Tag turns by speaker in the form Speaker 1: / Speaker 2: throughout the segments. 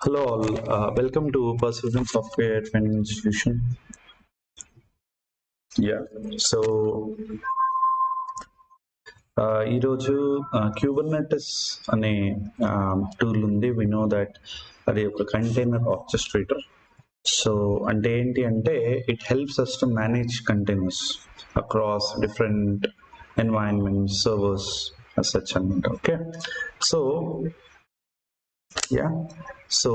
Speaker 1: Hello all, welcome to Perseverance Software Training Institution. Yeah, so ఈరోజు Kubernetes అనే tool ఉంది. We know that అది ఒక కంటైనర్ ఆర్కెస్ట్రేటర్. సో అంటే ఏంటి అంటే it helps us to manage containers across different environments, servers such అనమాట. Okay, so yeah, so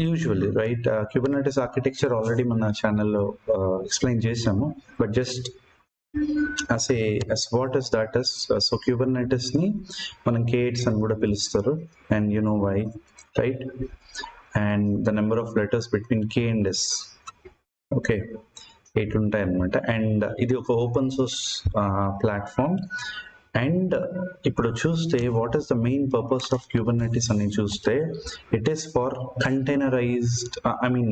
Speaker 1: usually right, Kubernetes architecture already మన ఛానల్లో ఎక్స్ప్లెయిన్ చేసాము, but just as what is that is, so Kubernetes ని మనం K8s అని కూడా పిలుస్తారు, and you know why, right? And the number of letters between K and S, okay, 8 ఉంటాయి అనమాట. అండ్ ఇది ఒక ఓపెన్ సోర్స్ ప్లాట్ఫామ్. అండ్ ఇప్పుడు చూస్తే what is the main purpose of Kubernetes అని చూస్తే it is for containerised,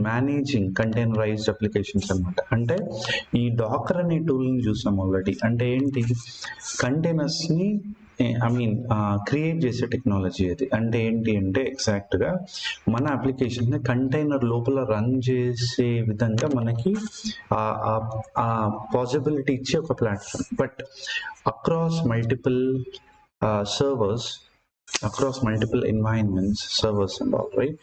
Speaker 1: managing containerised applications అనమాట. అంటే ఈ డాకర్ అనే టూల్ని చూసాం ఆల్రెడీ. అంటే ఏంటి, కంటైనర్స్ని క్రియేట్ చేసే టెక్నాలజీ అది. అంటే ఏంటి అంటే ఎగ్జాక్ట్గా మన అప్లికేషన్ని కంటైనర్ లోపల రన్ చేసే విధంగా మనకి ఆ పాసిబిలిటీ ఇచ్చే ఒక platform. But across multiple servers, across multiple environments, servers and all, right,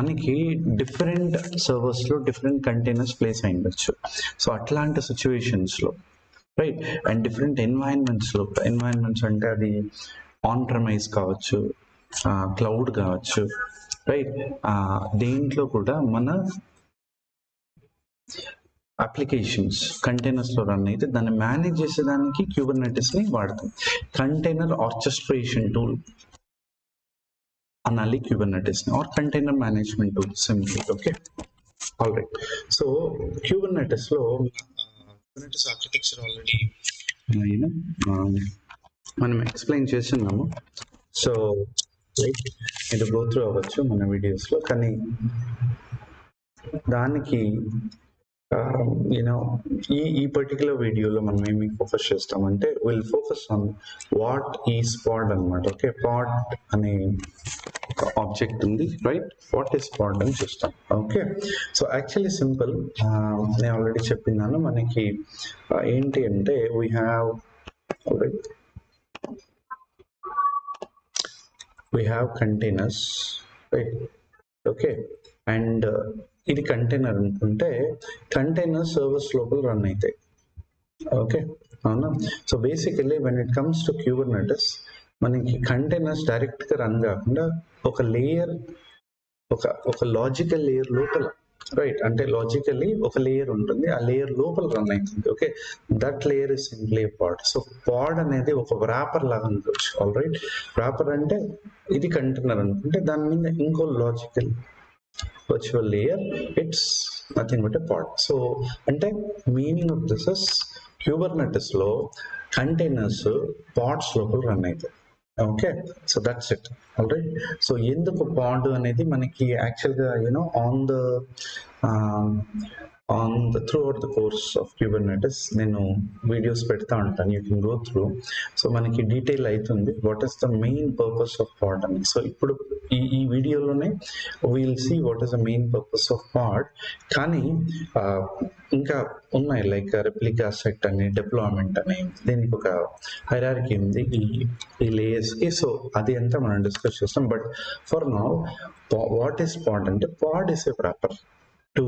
Speaker 1: మనకి డిఫరెంట్ సర్వర్స్లో డిఫరెంట్ కంటైనర్స్ ప్లేస్ అయి ఉండొచ్చు. సో అట్లాంటి సిచ్యువేషన్స్లో, రైట్, అండ్ డిఫరెంట్ ఎన్వైరన్మెంట్స్లో, ఎన్వైరన్మెంట్స్ అంటే అది ఆన్ ప్రెమైజ్ కావచ్చు, క్లౌడ్ కావచ్చు, రైట్, దేంట్లో కూడా మన అప్లికేషన్స్ కంటైనర్స్లో రన్ అయితే దాన్ని మేనేజ్ చేసేదానికి క్యూబర్నెటిస్ని వాడతాం. కంటైనర్ ఆర్కెస్ట్రేషన్ టూల్ అనాలి క్యూబర్నెటిస్ని, or container management tool simply. Okay, all right. So క్యూబర్నెటిస్లో Kubernetes ఆర్కిటెక్చర్ ఆల్రెడీ మనం ఎక్స్ప్లెయిన్ చేస్తున్నాము. సో రైట్, ఇది గో త్రూ అవ్వచ్చు మన వీడియోస్లో. కానీ దానికి ఈ పర్టికులర్ వీడియోలో మనం ఏమి ఫోకస్ చేస్తామంటే will focus on what is pod అనమాట. ఓకే, పాడ్ అనే ఒక ఆబ్జెక్ట్ ఉంది, రైట్, వాట్ ఈస్ పాడ్ అని చూస్తాం. ఓకే, సో యాక్చువల్లీ సింపుల్, నేను ఆల్రెడీ చెప్పినాను. మనకి ఏంటి అంటే we have containers, right? Okay, and ఇది కంటైనర్ అనుకుంటే కంటైనర్ సర్వర్స్ లోపల రన్ అవుతాయి. ఓకే, అవునా? So basically when it comes to Kubernetes, మనకి కంటైనర్స్ డైరెక్ట్గా రన్ కాకుండా ఒక లేయర్, ఒక లాజికల్ లేయర్ లోపల, రైట్, అంటే లాజికల్లీ ఒక లేయర్ ఉంటుంది, ఆ లేయర్ లోపల రన్ అవుతుంది. Okay, that layer is simply pod. So pod అనేది ఒక వ్రాపర్ లాగా అనుకోవచ్చు. ఆల్ రైట్, వ్రాపర్ అంటే ఇది కంటైనర్ అనుకుంటే దాని మీద ఇంకో logical virtual layer, it's nothing but a pod. So అంటే meaning of this is Kubernetes లో కంటైనర్స్ పాడ్స్ లోపల రన్ అవుతాయి. Okay, so that's it. All right. So ఎందుకు పాడ్ అనేది మనకి యాక్చువల్గా on the throughout the course of Kubernetes నేను videos పెడతా ఉంటాను, you can go through. So మనకి డీటెయిల్ అవుతుంది what is the main purpose of pod అని. సో ఇప్పుడు ఈ వీడియోలోనే will see what is the main purpose of pod. కానీ ఇంకా ఉన్నాయి, లైక్ రెప్లికా సెట్ అని, డిప్లాయ్మెంట్ అని, దీనికి ఒక హైరార్కీ ఉంది ఈ లేయర్స్కి. సో అది అంతా మనం డిస్కస్ చేస్తాం. But for now what is pod అంటే, pod is a proper to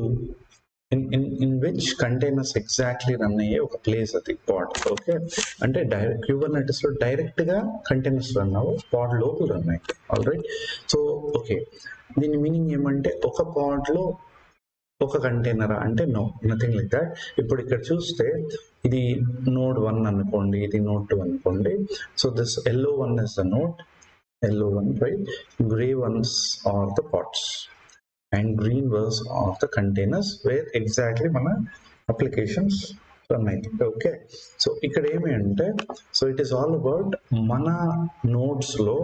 Speaker 1: in which containers exactly run అయ్యే ఒక ప్లేస్ అది పాడ్. ఓకే, అంటే Kubernetes లో డైరెక్ట్ గా కంటైనర్స్ రన్ అవ్వ, పాడ్ లోపల రన్ అయ్యాయి. All right. సో ఓకే, దీని మీనింగ్ ఏమంటే ఒక పాడ్ లో ఒక కంటైనరా అంటే నో, నథింగ్ లైక్ దాట్. ఇప్పుడు ఇక్కడ చూస్తే ఇది నోడ్ 1 అనుకోండి, ఇది నోడ్ 2 అనుకోండి. So this yellow one is the node, yellow one, right, gray ones are the pods and green ones are the containers where exactly మన అప్లికేషన్స్ రన్ అవుతాయి. Okay, so ఇక్కడ ఏమి అంటే, so it is all about మన నోడ్స్లో,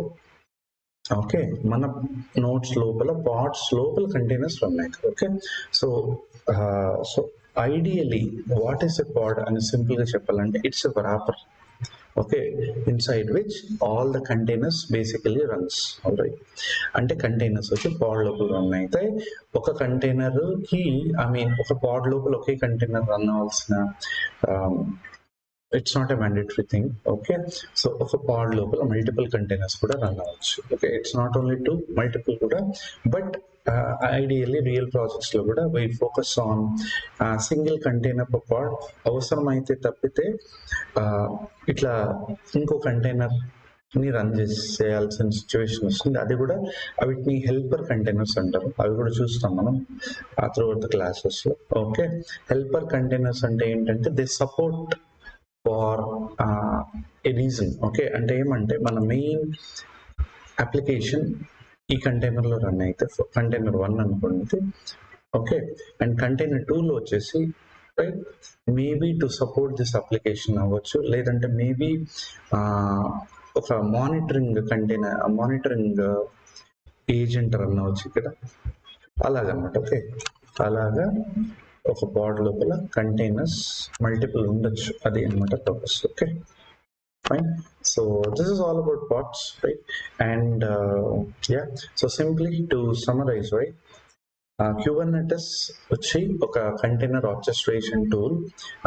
Speaker 1: okay, మన nodes లోపల pods లోపల కంటైనర్స్ రన్ అవుతాయి. Okay, so ideally what is a pod అని సింపుల్గా చెప్పాలంటే it's a wrapper. okay, inside which all the containers basically runs. Alright, అంటే కంటైనర్స్ వచ్చి పాడ్ లోపల రన్ అయితే ఒక కంటైనర్ కి ఒక పాడ్ లోపల ఒకే కంటైనర్ రన్ అవ్వాల్సిన it's not a mandatory thing. Okay, so ఒక పాడ్ లోపల మల్టిపుల్ కంటైనర్స్ కూడా రన్ అవ్వచ్చు. Okay, it's not only to multiple కూడా, బట్ ఐడియల్లీ రియల్ ప్రాజెక్ట్స్ లో కూడా we focus on single container per pod. అవసరమైతే తప్పితే ఇట్లా ఇంకో కంటైనర్ ని రన్ చేయాల్సిన సిచ్యువేషన్ వస్తుంది. అది కూడా వీటిని హెల్పర్ కంటైనర్స్ అంటారు. అవి కూడా చూస్తాం మనం త్రూ అవుట్ ద క్లాసెస్ లో. ఓకే, హెల్పర్ కంటైనర్స్ అంటే ఏంటంటే they support for a reason. Okay, అంటే ఏమంటే మన మెయిన్ అప్లికేషన్ ఈ కంటైనర్ లో రన్ అయితే కంటైనర్ 1 అనుకోండి. ఓకే, అండ్ కంటైనర్ 2 లో వచ్చేసి right maybe to support this application అవ్వచ్చు, లేదంటే మేబీ ఒక మానిటరింగ్ ఏజెంట్ రన్ అవ్వచ్చు ఇక్కడ, అలాగన్నమాట. ఓకే, అలాగా ఒక పాడ్ లోపల కంటైనర్స్ మల్టిపుల్ ఉండొచ్చు, అది అన్నమాట purpose. Okay, fine. So this is all about pods, right? And yeah, so simply to summarize, right, Kubernetes వచ్చి ఒక కంటైనర్ ఆర్కెస్ట్రేషన్ టూల్.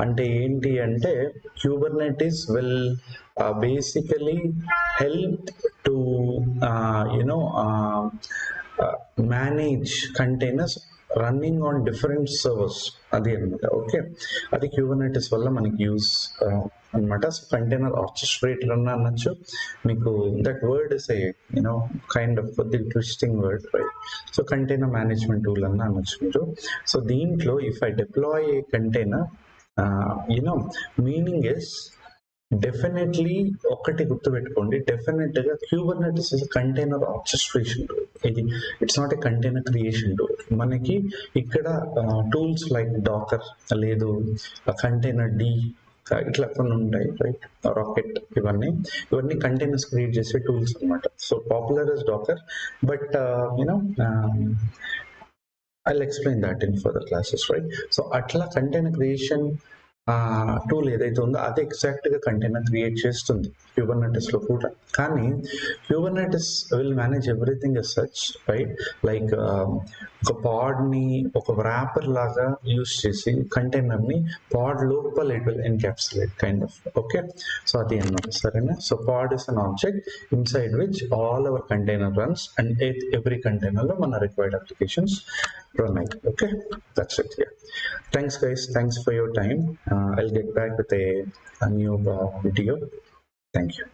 Speaker 1: అంటే ఏంటి అంటే Kubernetes will basically help to manage containers running on different servers, అది అనమాట. Okay, అది Kubernetes వల్ల మనకి యూస్ అనమాట. సో కంటైనర్ ఆర్కెస్ట్రేటర్ అన్న అనొచ్చు. మీకు that word is a kind of కొద్దిగా twisting word, right? So container management tool అన్న అనొచ్చు మీరు. సో దీంట్లో if I deploy a container, meaning is definitely ఒకటి గుర్తుపెట్టుకోండి, డెఫినెట్ గా Kubernetes is container orchestration tool. ఇది it's not a container creation tool. మనకి ఇక్కడ టూల్స్ లైక్ డాకర్, లేదు కంటైనర్ డి, ఇట్లా కొన్ని ఉంటాయి, రైట్? రాకెట్, ఇవన్నీ కంటైనర్స్ క్రియేట్ చేసే టూల్స్ అనమాట. So popular is Dakar, but I'll explain that in further classes, right? So atla container creation tool ఏదైతే ఉందో అది ఎగ్జాక్ట్ గా కంటైనర్ క్రియేట్ చేస్తుంది Kubernetes లో కూడా. కానీ Kubernetes will manage everything as such, right? Like ఒక పాడ్ ని ఒక వ్రాపర్ లాగా యూస్ చేసి కంటైనర్ ని పాడ్ లోపల it will encapsulate kind of. Okay, so అది అన్నమాట, సరేనా? So pod is an object inside which all our container runs, and every container లో మన required applications run it. Okay, that's it. Yeah, thanks guys, thanks for your time. I'll get back with a new video. Thank you.